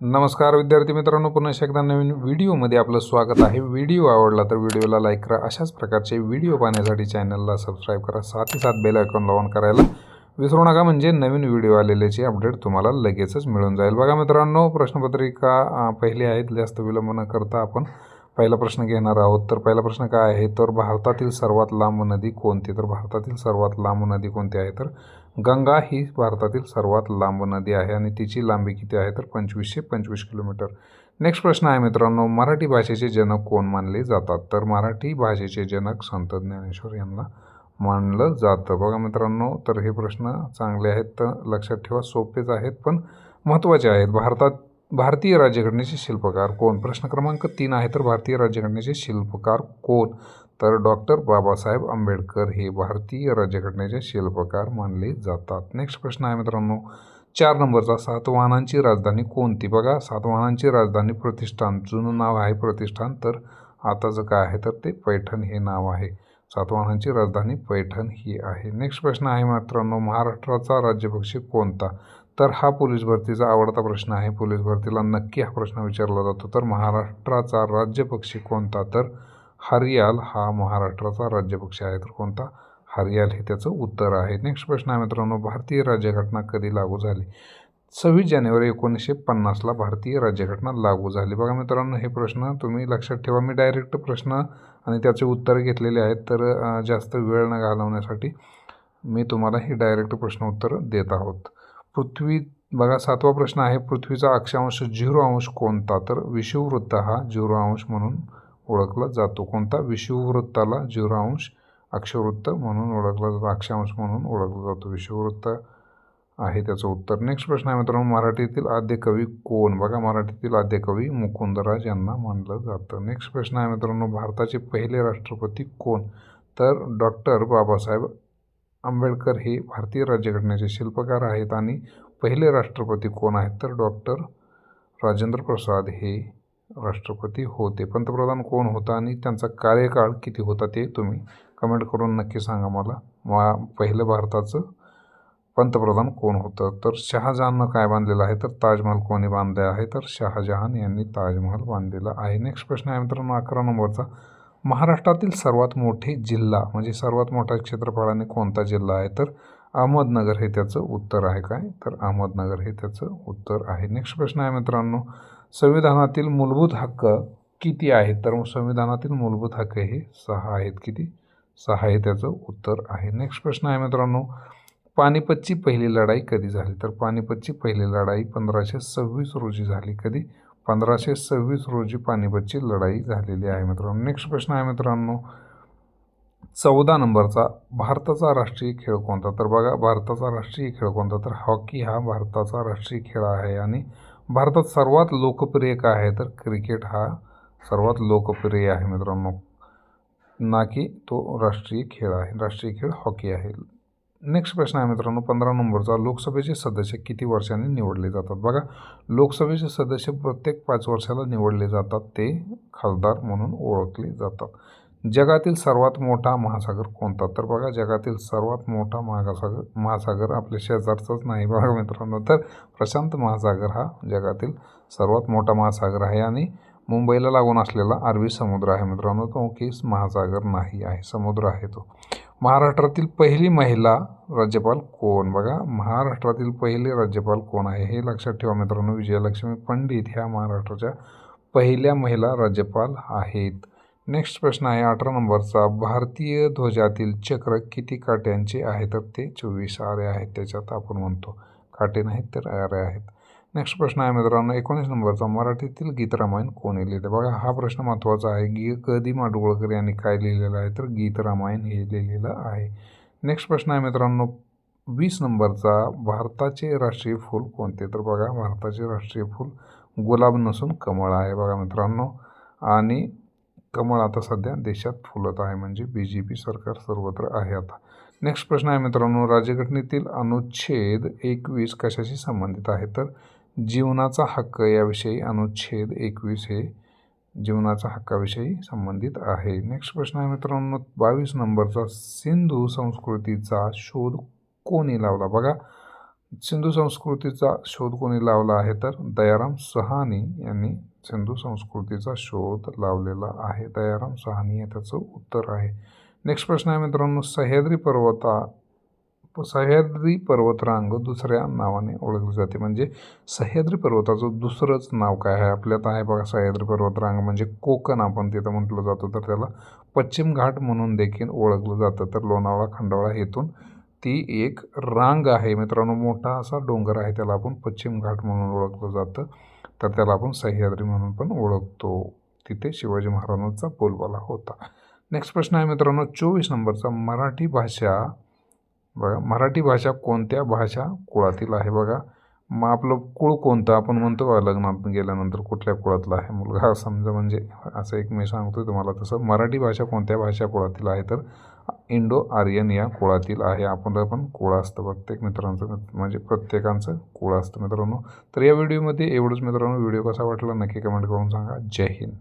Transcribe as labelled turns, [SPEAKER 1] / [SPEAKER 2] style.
[SPEAKER 1] नमस्कार विद्यार्थी मित्रांनो, पुन्हा एकदा नवीन व्हिडिओमध्ये आपलं स्वागत आहे. व्हिडिओ आवडला तर व्हिडिओला लाईक करा. अशाच प्रकारचे व्हिडिओ पाहण्यासाठी चॅनलला सबस्क्राईब करा. साथ ही साथ बेल आयकॉनला ऑन करायला विसरू नका, म्हणजे नवीन व्हिडिओ आलेल्याची अपडेट तुम्हाला लगेचच मिळून जाईल. बघा मित्रांनो, प्रश्नपत्रिका पहिली आहेत. जास्त विलंब न करता आपण पहिला प्रश्न घेणार आहोत. तर पहिला प्रश्न काय आहे, तर भारतातील सर्वात लांब नदी कोणती? तर भारतातील सर्वात लांब नदी कोणती आहे? तर गंगा ही भारतातील सर्वात लांब नदी आहे आणि तिची लांबी किती आहे? तर 2525 किलोमीटर. नेक्स्ट प्रश्न आहे मित्रांनो, मराठी भाषेचे जनक कोण मानले जातात? तर मराठी भाषेचे जनक संत ज्ञानेश्वर यांना मानलं जातं. बघा मित्रांनो, तर हे प्रश्न चांगले आहेत, तर लक्षात ठेवा. सोपेच आहेत पण महत्त्वाचे आहेत. भारतीय राज्यघटनेचे शिल्पकार कोण? प्रश्न क्रमांक 3 आहे, तर भारतीय राज्यघटनेचे शिल्पकार कोण? तर डॉक्टर बाबासाहेब आंबेडकर हे भारतीय राज्यघटनेचे शिल्पकार मानले जातात. नेक्स्ट प्रश्न आहे मित्रांनो, 4 नंबरचा, सातवाहनांची राजधानी कोणती? बघा, सातवाहनांची राजधानी प्रतिष्ठान, जुनं नाव आहे प्रतिष्ठान, तर आताचं काय आहे? तर ते पैठण हे नाव आहे. सातवाहनांची राजधानी पैठण ही आहे. नेक्स्ट प्रश्न आहे मित्रांनो, महाराष्ट्राचा राज्यपक्षी कोणता? तर हा पोलीस भरतीचा आवडता प्रश्न आहे. पोलीस भरतीला नक्की हा प्रश्न विचारला जातो. तर महाराष्ट्राचा राज्यपक्षी कोणता? तर हरियाल हा महाराष्ट्राचा राज्यपक्षी आहे. तर कोणता? हरियाल हे त्याचं उत्तर आहे. नेक्स्ट प्रश्न आहे मित्रांनो, भारतीय राज्यघटना कधी लागू झाली? 26 जानेवारी 1950ला भारतीय राज्यघटना लागू झाली. बघा मित्रांनो, हे प्रश्न तुम्ही लक्षात ठेवा. मी डायरेक्ट प्रश्न आणि त्याचे उत्तर घेतलेले आहेत, तर जास्त वेळ न घालवण्यासाठी मी तुम्हाला ही डायरेक्ट प्रश्न उत्तर देत आहोत. पृथ्वी, बघा 7वा प्रश्न आहे, पृथ्वीचा अक्षांश 0 अंश कोणता? तर विषुववृत्त हा 0 अंश म्हणून ओळखला जातो. कोणता? विषुववृत्ताला 0 अंश अक्षवृत्त म्हणून ओळखला जातो, अक्षांश म्हणून ओळखला जातो. विषुववृत्त आहे त्याचं उत्तर. नेक्स्ट प्रश्न आहे मित्रांनो, मराठीतील आद्य कवी कोण? बघा, मराठीतील आद्य कवी मुकुंदराज यांना मानलं जातं. नेक्स्ट प्रश्न आहे मित्रांनो, भारताचे पहिले राष्ट्रपती कोण? तर डॉक्टर बाबासाहेब आंबेडकर हे भारतीय राज्यघटनेचे शिल्पकार आहेत. आणि पहिले राष्ट्रपती कोण आहेत? तर डॉक्टर राजेंद्र प्रसाद हे राष्ट्रपती होते. पंतप्रधान कोण होता आणि त्यांचा कार्यकाळ किती होता ते तुम्ही कमेंट करून नक्की सांगा मला. पहिलं भारताचं पंतप्रधान कोण होतं? तर शहाजहाननं काय बांधलेलं आहे? तर ताजमहल कोणी बांधले आहे? तर शहाजहान यांनी ताजमहल बांधलेला आहे. नेक्स्ट प्रश्न आहे मित्रांनो, 11 नंबरचा, महाराष्ट्रातील सर्वात मोठे जिल्हा म्हणजे सर्वात मोठ्या क्षेत्रफळाने कोणता जिल्हा आहे? तर अहमदनगर हे त्याचं उत्तर आहे. काय? तर अहमदनगर हे त्याचं उत्तर आहे. नेक्स्ट प्रश्न आहे मित्रांनो, संविधानातील मूलभूत हक्क किती आहेत? तर संविधानातील मूलभूत हक्क हे 6 आहेत. किती? 6 हे त्याचं उत्तर आहे. नेक्स्ट प्रश्न आहे मित्रांनो, पानिपतची पहिली लढाई कधी झाली? तर पानिपतची पहिली लढाई 1526 रोजी झाली. कधी? 1526 रोजी पानिपतची लढाई झालेली आहे मित्रांनो. नेक्स्ट प्रश्न आहे मित्रांनो, 14 नंबरचा, भारताचा राष्ट्रीय खेळ कोणता? तर बघा, भारताचा राष्ट्रीय खेळ कोणता? तर हॉकी हा भारताचा राष्ट्रीय खेळ आहे. आणि भारतात सर्वात लोकप्रिय काय आहे? तर क्रिकेट हा सर्वात लोकप्रिय आहे मित्रांनो, ना की तो राष्ट्रीय खेळ आहे. राष्ट्रीय खेळ हॉकी आहे. नेक्स्ट प्रश्न आहे मित्रांनो, 15 नंबरचा, लोकसभेचे सदस्य किती वर्षांनी निवडले जातात? बघा, लोकसभेचे सदस्य प्रत्येक 5 वर्षाला निवडले जातात. ते खासदार म्हणून ओळखले जातात. जगातील सर्वात मोठा महासागर कोणता? तर बघा, जगातील सर्वात मोठा महासागर आपल्या शेजारचाच नाही बघा मित्रांनो, तर प्रशांत महासागर हा जगातील सर्वात मोठा महासागर आहे. आणि मुंबईला लागून असलेला अरबी समुद्र आहे मित्रांनो, तो की महासागर नाही आहे, समुद्र आहे तो. महाराष्ट्रातील पहिली महिला राज्यपाल कोण? बघा, महाराष्ट्रातील पहिले राज्यपाल कोण आहे हे लक्षात ठेवा मित्रांनो, विजयलक्ष्मी पंडित ह्या महाराष्ट्राच्या पहिल्या महिला राज्यपाल आहेत. नेक्स्ट प्रश्न आहे 18 नंबरचा, भारतीय ध्वजातील चक्र किती काट्यांचे आहे? तर ते 24 आरे आहेत. त्याच्यात आपण म्हणतो काटे नाहीत तर आरे आहेत. नेक्स्ट प्रश्न आहे मित्रांनो 19 नंबरचा, मराठीतील गीतरामायण कोणी लिहिले? बघा, हा प्रश्न महत्त्वाचा आहे. ग.दि. माडगूळकर यांनी काय लिहिलेलं आहे? तर गीतरामायण हे लिहिलेलं आहे. नेक्स्ट प्रश्न आहे मित्रांनो 20 नंबरचा, भारताचे राष्ट्रीय फूल कोणते? तर बघा, भारताचे राष्ट्रीय फूल गुलाब नसून कमळ आहे बघा मित्रांनो. आणि कमळ आता सध्या देशात फुलत आहे, म्हणजे BJP सरकार सर्वत्र आहे आता. नेक्स्ट प्रश्न आहे मित्रांनो, राज्यघटनेतील अनुच्छेद 21 कशाशी संबंधित आहे? तर जीवनाचा हक्क याविषयी अनुच्छेद 21 हे जीवनाच्या हक्काविषयी संबंधित आहे. नेक्स्ट प्रश्न आहे मित्रांनो 22 नंबरचा, सिंधू संस्कृतीचा शोध कोणी लावला? बघा, सिंधू संस्कृतीचा शोध कोणी लावला आहे तर दयाराम सहानी यांनी सिंधू संस्कृतीचा शोध लावलेला आहे. दयाराम सहानी हे त्याचं उत्तर आहे. नेक्स्ट प्रश्न आहे मित्रांनो, सह्याद्री पर्वतरांग दुसऱ्या नावाने ओळखली जाते. म्हणजे सह्याद्री पर्वताचं दुसरंच नाव काय आहे आपल्यात आहे बघा. सह्याद्री पर्वतरांग म्हणजे कोकण आपण तिथं म्हटलं जातं, तर त्याला पश्चिम घाट म्हणून देखील ओळखलं जातं. तर लोणावळा खंडाळा हेतून ती एक रांग आहे मित्रांनो, मोठा असा डोंगर आहे, त्याला आपण पश्चिम घाट म्हणून ओळखलं जातं. तर त्याला आपण सह्याद्री म्हणून पण ओळखतो. तिथे शिवाजी महाराजांचा बोलबाला होता. नेक्स्ट प्रश्न आहे मित्रांनो 24 नंबरचा, मराठी भाषा बघा, मराठी भाषा कोणत्या भाषा कुळातील आहे बघा. मग आपलं कुळ कोणतं आपण म्हणतो बघा, लग्नात गेल्यानंतर कुठल्या कुळातला आहे मुलगा समजा, म्हणजे असं एक मी सांगतो तुम्हाला. तसं मराठी भाषा कोणत्या भाषा कुळातील आहे तर इंडो आर्यन या कुळातील आहे. आपलं पण कुळ असतं प्रत्येक मित्रांचं, म्हणजे प्रत्येकाचं कुळ असतं मित्रांनो. तर या व्हिडिओमध्ये एवढंच मित्रांनो. व्हिडिओ कसा वाटला नक्की कमेंट करून सांगा. जय हिंद.